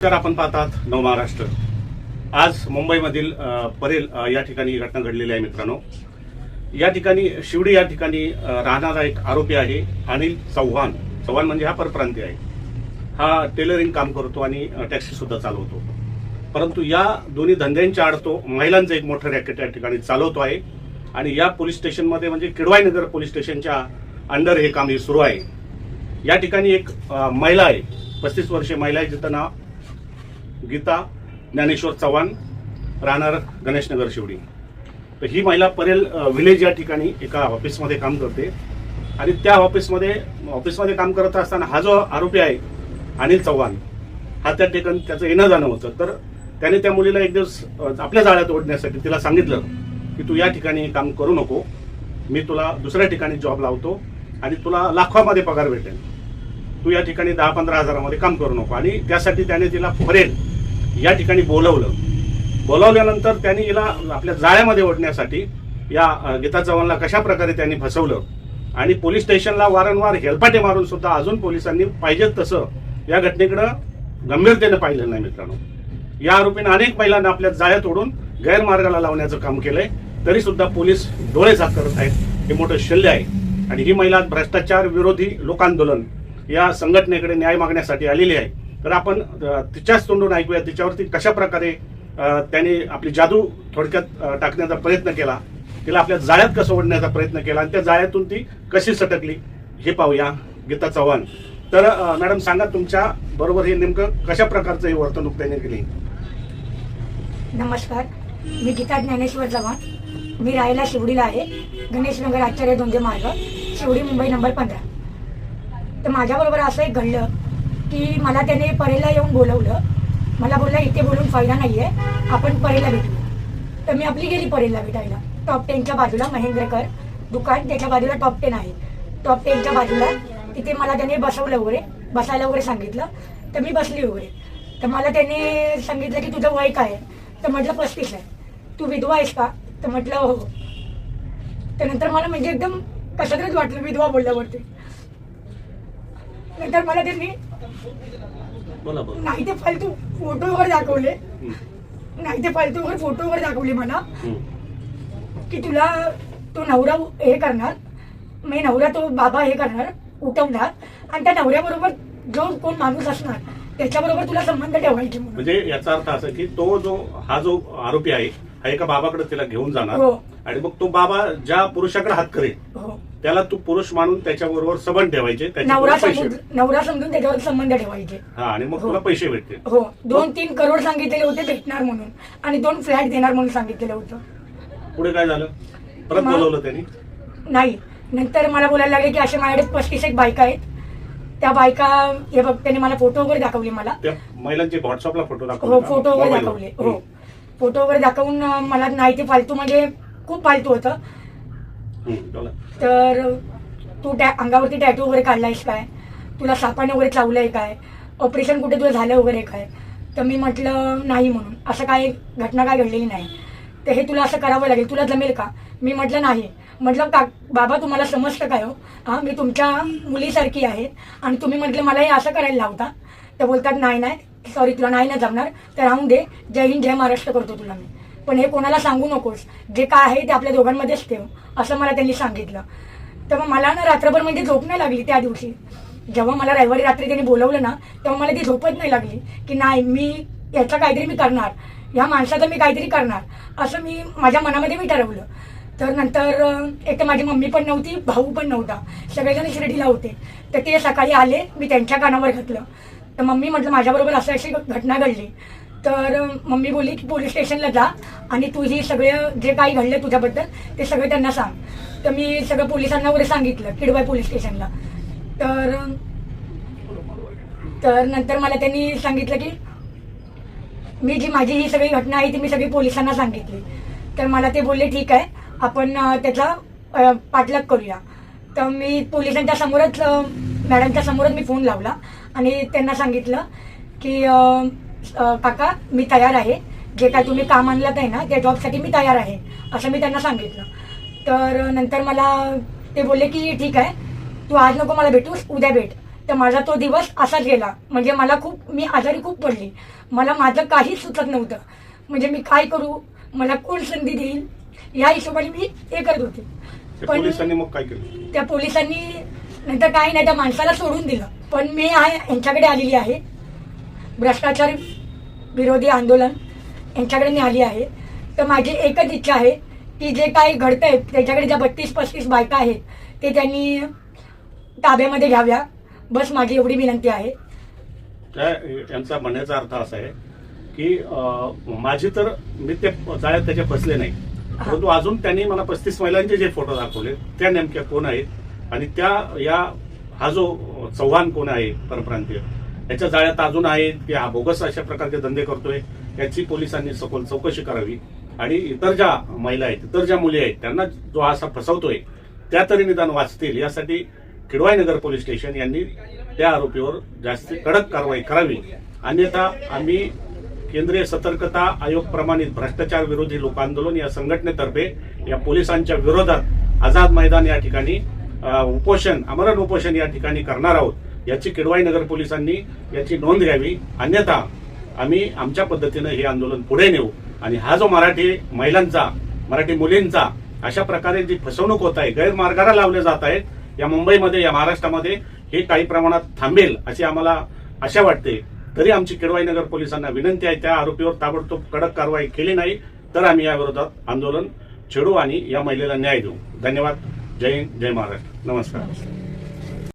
नमस्कार, आपण पाहतात नव महाराष्ट्र। आज मुंबईमधील परेल या ठिकाणी घटना घडलेली आहे मित्रांनो। या ठिकाणी शिवडी या ठिकाणी राहणारा एक आरोपी आहे अनिल चव्हाण। चव्हाण म्हणजे हा परप्रांतीय आहे। हा टेलरिंग काम करतो आणि टॅक्सी सुद्धा चालवतो, परंतु या दोन्ही धंद्यांच्या आड तो महिलांचं एक मोठं रॅकेट या ठिकाणी चालवतो आहे आणि या पोलीस स्टेशनमध्ये म्हणजे किडवाई नगर पोलीस स्टेशनच्या अंडर हे काम सुरू आहे। या ठिकाणी एक महिला आहे, 35 वर्षीय महिला आहे, जिचं नाव गीता ज्ञानेश्वर चव्हाण, राहणार गणेशनगर शिवडी। तर ही महिला परेल विलेज या ठिकाणी एका ऑफिसमध्ये काम करते आणि त्या ऑफिसमध्ये काम करत असताना हा जो आरोपी आहे अनिल चव्हाण, हा त्या ठिकाणी त्याचं येणं जाणं होतं। तर त्याने त्या मुलीला एक दिवस आपल्या जाळ्यात ओढण्यासाठी तिला सांगितलं की तू या ठिकाणी काम करू नको, मी तुला दुसऱ्या ठिकाणी जॉब लावतो आणि तुला लाखोमध्ये पगार भेटेल, तू या ठिकाणी 10-15 हजारामध्ये काम करू नको। आणि त्यासाठी त्याने तिला परेल या ठिकाणी बोलावल्यानंतर त्याने हिला आपल्या जाळ्यामध्ये ओढण्यासाठी या गीता चव्हाणला कशा प्रकारे त्यांनी फसवलं आणि पोलीस स्टेशनला वारंवार हेलपाटे मारून सुद्धा अजून पोलिसांनी पाहिजे तसं या घटनेकडे गंभीरतेने पाहिलं नाही मित्रांनो। या आरोपीने अनेक महिलांना आपल्या जाळ्यात ओढून गैरमार्गाला लावण्याचं काम केलंय, तरी सुद्धा पोलीस डोळे झाक करत आहेत। हे मोठं शल्य आहे आणि ही महिला भ्रष्टाचार विरोधी लोकांदोलन या संघटनेकडे न्याय मागण्यासाठी आलेली आहे। तर आपण तिच्याच तोंडून ऐकूया तिच्यावरती कशा प्रकारे त्याने आपली जादू थोडक्यात टाकण्याचा प्रयत्न केला, तिला आपल्या जाळ्यात कसं ओढण्याचा प्रयत्न केला आणि त्या जाळ्यातून ती कशी सटकली हे पाहूया गीता चव्हाण। तर मॅडम सांगा, तुमच्या बरोबर हे नेमकं कशा प्रकारचं हे वर्तणूक त्याने केली? नमस्कार, मी गीता ज्ञानेश्वर चव्हाण, मी राहायला शिवडीला आहे, गणेशनगर आचार्य दोंदे मार्ग, शिवडी, मुंबई नंबर 15। तर माझ्याबरोबर असं एक घडलं की मला त्याने परेला येऊन बोलवलं, मला बोलला इथे बोलून फायदा नाही आहे, आपण परेला भेटू। तर मी आपली गेली परेला भेटायला। टॉप 10च्या बाजूला महेंद्रकर दुकान, त्याच्या बाजूला टॉप 10 आहे। टॉप 10च्या बाजूला तिथे मला त्याने बसायला वगैरे सांगितलं। तर मी बसली वगैरे। तर मला त्याने सांगितलं की तुझं वय काय आहे? तर म्हटलं 35 आहे। तू विधवा आहेस का? तर म्हटलं हो। त्यानंतर मला म्हणजे एकदम कसं तरीच वाटलं विधवा बोलल्यावरती। नंतर मला त्यांनी नाही ते फालतू फोटो वगैरे दाखवले मला की तुला तो नवरा हे करणार, मी नवरा तो बाबा हे करणार, उठवणार आणि त्या नवऱ्याबरोबर जो कोण माणूस असणार त्याच्याबरोबर तुला संबंध ठेवायचे। म्हणजे याचा अर्थ असा की हा जो आरोपी आहे हा एका बाबाकडे तिला घेऊन जाणार आणि मग तो बाबा ज्या पुरुषाकडे हात करेल त्याला तू पुरुष मानून त्याच्याबरोबर संबंध ठेवायचे, नवरा समजून त्याच्यावर संबंध ठेवायचे आणि मग तुला पैसे भेटतील। हो, 2-3 करोड सांगितलेले होते भेटणार म्हणून आणि 2 फ्लॅट देणार म्हणून सांगितलेलं होतं। पुढे काय झालं? परत बोलवलं त्यांनी? नाही, नंतर मला बोलायला लागले की अशा माझ्याकडे 35 बायका आहेत, त्या बायका हे बघ, त्यांनी मला फोटो वगैरे दाखवले, मला त्या महिलांचे व्हॉट्सअपला फोटो दाखवले? हो, फोटो वगैरे दाखवले। हो, फोटो वगैरे दाखवून मला नाही ते फालतू म्हणजे खूप फालतू होतं। तर तू अंगावरती टॅटू वगैरे काढलायस काय? तुला सापाने वगैरे चावलंय काय? ऑपरेशन कुठे तुला झालं वगैरे काय? तर मी म्हटलं नाही, म्हणून असं काय घटना काय घडलेली नाही, तर हे तुला असं करावं लागेल, तुला जमेल का? मी म्हटलं नाही। म्हटलं बाबा तुम्हाला समजतं काय हो? हा, मी तुमच्या मुलीसारखी आहे आणि तुम्ही म्हटलं मला हे असं करायला लावता? तर बोलतात नाही सॉरी, तुला नाही ना जमणार, तर राहून दे, जय हिंद जय महाराष्ट्र करतो तुला मी, पण हे कोणाला सांगू नकोस, जे काय आहे ते आपल्या दोघांमध्येच ठेव, असं मला त्यांनी सांगितलं। तर मग मला ना रात्रभर म्हणजे झोप नाही लागली त्या दिवशी। जेव्हा मला रविवारी रात्री त्यांनी बोलवलं ना, तेव्हा मला ती झोपच नाही लागली की नाही, मी याचा काहीतरी मी करणार, ह्या माणसाचं मी काहीतरी करणार, असं मी माझ्या मनामध्ये मी ठरवलं। तर नंतर एक तर माझी मम्मी पण नव्हती, भाऊ पण नव्हता, सगळेजण शिर्डीला होते। तर ते सकाळी आले, मी त्यांच्या कानावर घातलं। तर मम्मी म्हटलं माझ्याबरोबर अशी घटना घडली। तर मम्मी बोलली की पोलीस स्टेशनला जा आणि तुझी सगळं जे काही घडलं तुझ्याबद्दल ते सगळं त्यांना सांग। तर मी सगळं पोलिसांना वगैरे सांगितलं, किडवाई पोलीस स्टेशनला। तर नंतर मला त्यांनी सांगितलं की माझी ही सगळी घटना आहे ती मी सगळी पोलिसांना सांगितली। तर मला ते बोलले ठीक आहे, आपण त्याचा पाठलाग करूया। तर मी पोलिसांच्या समोरच, मॅडमच्या समोरच मी फोन लावला आणि त्यांना सांगितलं की काका मी तयार आहे, जे काय तुम्ही काम आणलं आहे ना त्या जॉबसाठी मी तयार आहे, असं मी त्यांना सांगितलं। तर नंतर मला ते बोलले की ठीक आहे, तू आज नको मला भेटूस, उद्या भेट, तर माझा तो दिवस असाच गेला. म्हणजे मी आजारी खूप पडली. मला माझं काहीच सुचत नव्हतं. म्हणजे मी काय करू, मला कोण संधी देईल या हिशोबाने मी हे करत होते. त्या पोलिसांनी मग काय केलं? त्या पोलिसांनी नंतर काही नाही, त्या माणसाला सोडून दिलं. पण मी यांच्याकडे आलेली आहे, भ्रष्टाचार विरोधी आंदोलन यांच्याकडे मी आली आहे. तर माझी एकच इच्छा आहे की जे काही घडतंय त्याच्याकडे ज्या 32-35 बायका आहेत ते त्यांनी ताब्यामध्ये घ्याव्या, बस माझी एवढी विनंती आहे. यांचा म्हणण्याचा अर्थ असा आहे की माझी तर मी ते जाळ्यात त्याच्या फसले नाही, परंतु अजून त्यांनी मला 35 महिलांचे जे फोटो दाखवले त्या नेमक्या कोण आहेत आणि हा जो चव्हाण कोण आहे परप्रांतीय, याच्या जाळ्यात अजून आहे की हा बोगस अशा प्रकारचे धंदे करतोय, याची पोलिसांनी सखोल चौकशी करावी. आणि इतर ज्या महिला आहेत, इतर ज्या मुली आहेत, त्यांना जो असा फसवतोय त्या तरी निदान वाचतील यासाठी किडवाई नगर पोलीस स्टेशन यांनी त्या आरोपीवर जास्त कडक कारवाई करावी. अन्यथा आम्ही केंद्रीय सतर्कता आयोग प्रमाणित भ्रष्टाचार विरोधी लोक आंदोलन या संघटनेतर्फे या पोलिसांच्या विरोधात आझाद मैदान या ठिकाणी उपोषण, आमरण उपोषण या ठिकाणी करणार आहोत. याची किडवाई नगर पोलिसांनी याची नोंद घ्यावी. अन्यथा आम्ही आमच्या पद्धतीनं हे आंदोलन पुढे नेऊ आणि हा जो मराठी महिलांचा, मराठी मुलींचा अशा प्रकारे जी फसवणूक होत आहे, गैरमार्गाला लावले जात आहेत या मुंबईमध्ये, या महाराष्ट्रामध्ये, हे काही प्रमाणात थांबेल अशी आम्हाला आशा वाटते. तरी आमची किडवाई नगर पोलिसांना विनंती आहे, त्या आरोपीवर ताबडतोब कडक कारवाई केली नाही तर आम्ही या विरोधात आंदोलन छेडू आणि या महिलेला न्याय देऊ. धन्यवाद. जय हिंद, जय महाराष्ट्र. नमस्कार.